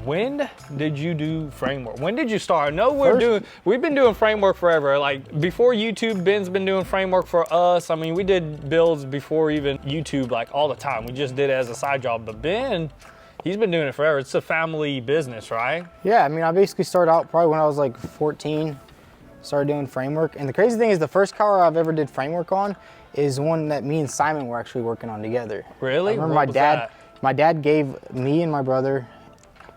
when did you do framework? When did you start? I know we've been doing framework forever. Like before YouTube, Ben's been doing framework for us. I mean, we did builds before even YouTube, like all the time. We just did it as a side job. But Ben, he's been doing it forever. It's a family business, right? Yeah, I mean, I basically started out probably when I was like 14, started doing framework. And the crazy thing is the first car I've ever did framework on is one that me and Simon were actually working on together. Really? I remember my dad gave me and my brother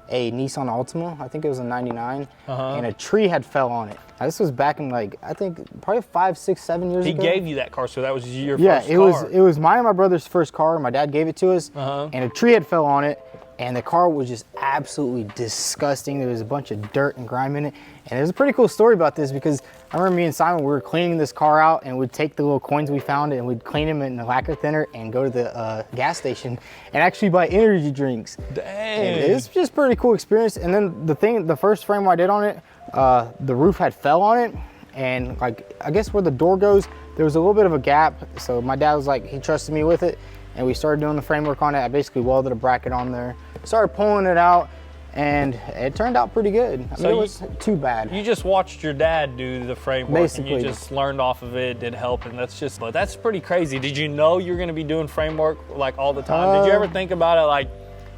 a Nissan Altima, I think it was a 99, and a tree had fell on it. Now, this was back in like, I think probably 5, 6, 7 years ago. He gave you that car, so that was your first car. Yeah, it was mine and my brother's first car. My dad gave it to us, and a tree had fell on it, and the car was just absolutely disgusting. There was a bunch of dirt and grime in it. And there's a pretty cool story about this because I remember me and Simon, we were cleaning this car out and we'd take the little coins we found and we'd clean them in the lacquer thinner and go to the gas station and actually buy energy drinks. Dang. And it's just a pretty cool experience. And then the first frame I did on it, the roof had fell on it. And like, I guess where the door goes, there was a little bit of a gap. So my dad was like, he trusted me with it. And we started doing the framework on it. I basically welded a bracket on there, started pulling it out, and it turned out pretty good. I mean, it wasn't too bad. You just watched your dad do the framework, basically, and you just learned off of it, did help, and that's pretty crazy. Did you know you're gonna be doing framework like all the time? Did you ever think about it like,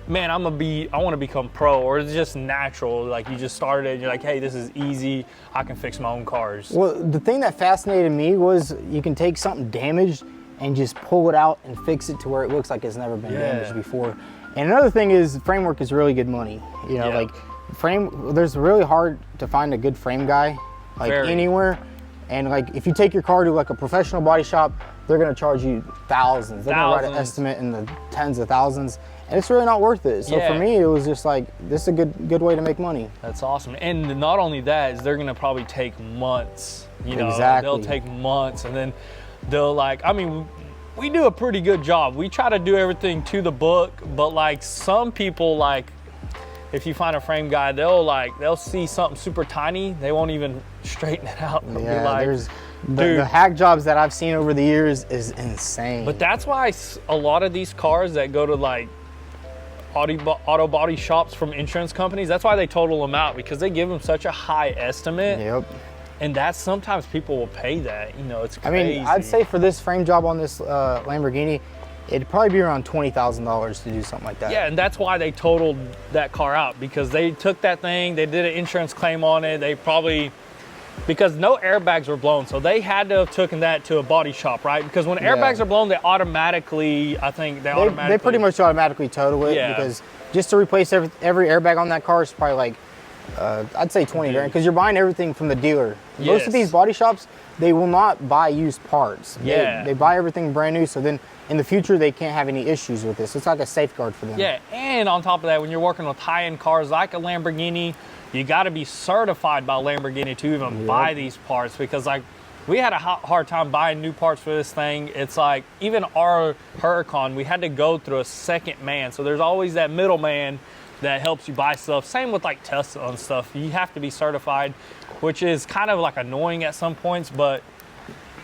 man, I want to become pro, or is it just natural? Like you just started it and you're like, hey, this is easy. I can fix my own cars. Well, the thing that fascinated me was you can take something damaged and just pull it out and fix it to where it looks like it's never been damaged before. And another thing is framework is really good money. You know, like there's really hard to find a good frame guy, like anywhere. And like if you take your car to like a professional body shop, they're gonna charge you thousands. They're gonna write an estimate in the tens of thousands. And it's really not worth it. So for me, it was just like, this is a good way to make money. That's awesome. And not only that, is they're gonna probably take months. You know, they'll take months, and then they'll like, I mean, we do a pretty good job. We try to do everything to the book, but like some people, like if you find a frame guy, they'll see something super tiny, they won't even straighten it out. They'll be like, there's the hack jobs that I've seen over the years is insane. But that's why a lot of these cars that go to like auto body shops from insurance companies, that's why they total them out, because they give them such a high estimate. Yep. And that's sometimes people will pay that, you know, it's crazy. I mean, I'd say for this frame job on this Lamborghini, it'd probably be around $20,000 to do something like that. Yeah, and that's why they totaled that car out, because they took that thing, they did an insurance claim on it, they probably, because no airbags were blown, so they had to have taken that to a body shop, right? Because when airbags are blown, they automatically, they pretty much automatically total it, because just to replace every airbag on that car is probably like, I'd say 20 grand, because you're buying everything from the dealer. Most of these body shops, they will not buy used parts. They buy everything brand new, so then in the future they can't have any issues with this. It's like a safeguard for them. Yeah, and on top of that, when you're working with high-end cars like a Lamborghini, you got to be certified by Lamborghini to even buy these parts, because like we had a hard time buying new parts for this thing. It's like even our Huracan, we had to go through a second man, so there's always that middleman that helps you buy stuff. Same with like Tesla and stuff. You have to be certified, which is kind of like annoying at some points, but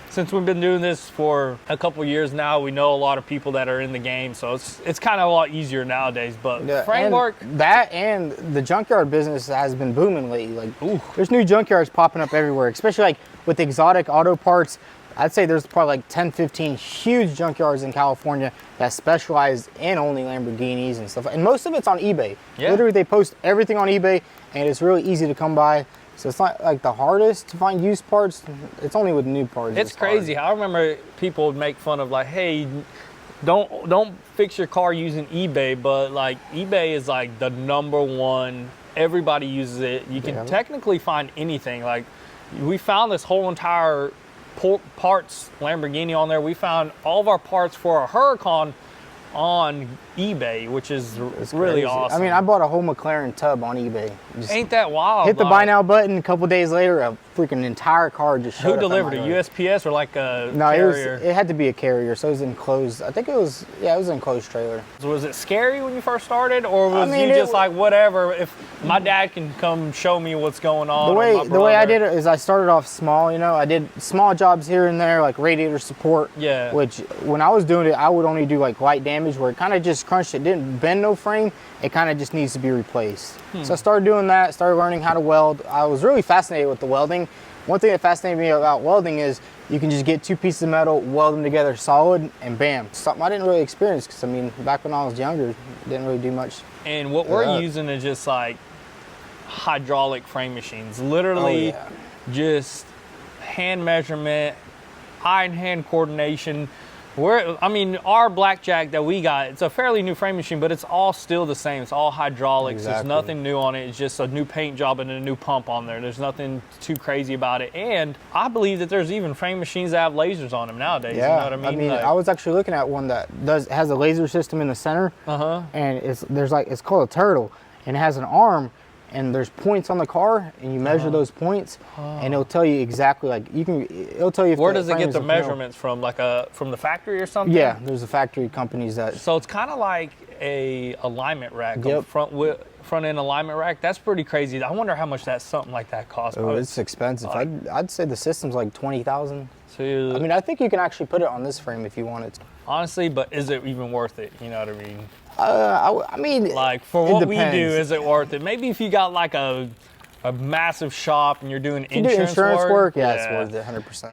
since we've been doing this for a couple years now, we know a lot of people that are in the game, so it's kind of a lot easier nowadays. But framework, and the junkyard business has been booming lately. Like, there's new junkyards popping up everywhere, especially like with exotic auto parts. I'd say there's probably like 10, 15 huge junkyards in California that specialize in only Lamborghinis and stuff. And most of it's on eBay. Literally, they post everything on eBay, and it's really easy to come by. So it's not like the hardest to find used parts. It's only with new parts. It's crazy. I remember people would make fun of like, hey, don't fix your car using eBay, but like eBay is like the #1. Everybody uses it. You can technically find anything. Like we found this whole entire parts Lamborghini on there. We found all of our parts for our Huracan on eBay, which is really awesome. I mean, I bought a whole McLaren tub on eBay. Ain't that wild? Hit the buy now button, a couple days later, a freaking entire car just showed up. Who delivered it? USPS or like a No, carrier? it had to be a carrier, so it was enclosed. I think it was, it was an enclosed trailer. So was it scary when you first started, or was you just like, whatever, if my dad can come show me what's going on? The way I did it is I started off small, you know. I did small jobs here and there, like radiator support. Yeah. Which, when I was doing it, I would only do like light damage where it kind of just crunched. It didn't bend no frame. It kind of just needs to be replaced. So I started doing that, started learning how to weld. I was really fascinated with the welding. One thing that fascinated me about welding is you can just get 2 pieces of metal, weld them together solid, and bam. Something I didn't really experience, because I mean, back when I was younger, didn't really do much. And what we're using is just like hydraulic frame machines. Literally just hand measurement, eye and hand coordination. I mean, our blackjack that we got, it's a fairly new frame machine, but it's all still the same. It's all hydraulics. There's nothing new on it. It's just a new paint job and a new pump on there. There's nothing too crazy about it. And I believe that there's even frame machines that have lasers on them nowadays. Yeah, You know what I mean? I mean, like, I was actually looking at one that has a laser system in the center, and it's called a turtle, and it has an arm, and there's points on the car, and you measure those points, and it'll tell you exactly, like, it'll tell you if where does it get the measurements from? Like from the factory or something? Yeah, there's the factory companies that. So it's kind of like a alignment rack, a front end alignment rack. That's pretty crazy. I wonder how much something like that costs. Oh, it's expensive. I'd say the system's like 20,000. So I mean, I think you can actually put it on this frame if you wanted to. Honestly, but is it even worth it? You know what I mean? I mean, like for what we do, is it worth it? Maybe if you got like a massive shop and you're doing insurance work, yeah, yeah, it's worth it, 100%.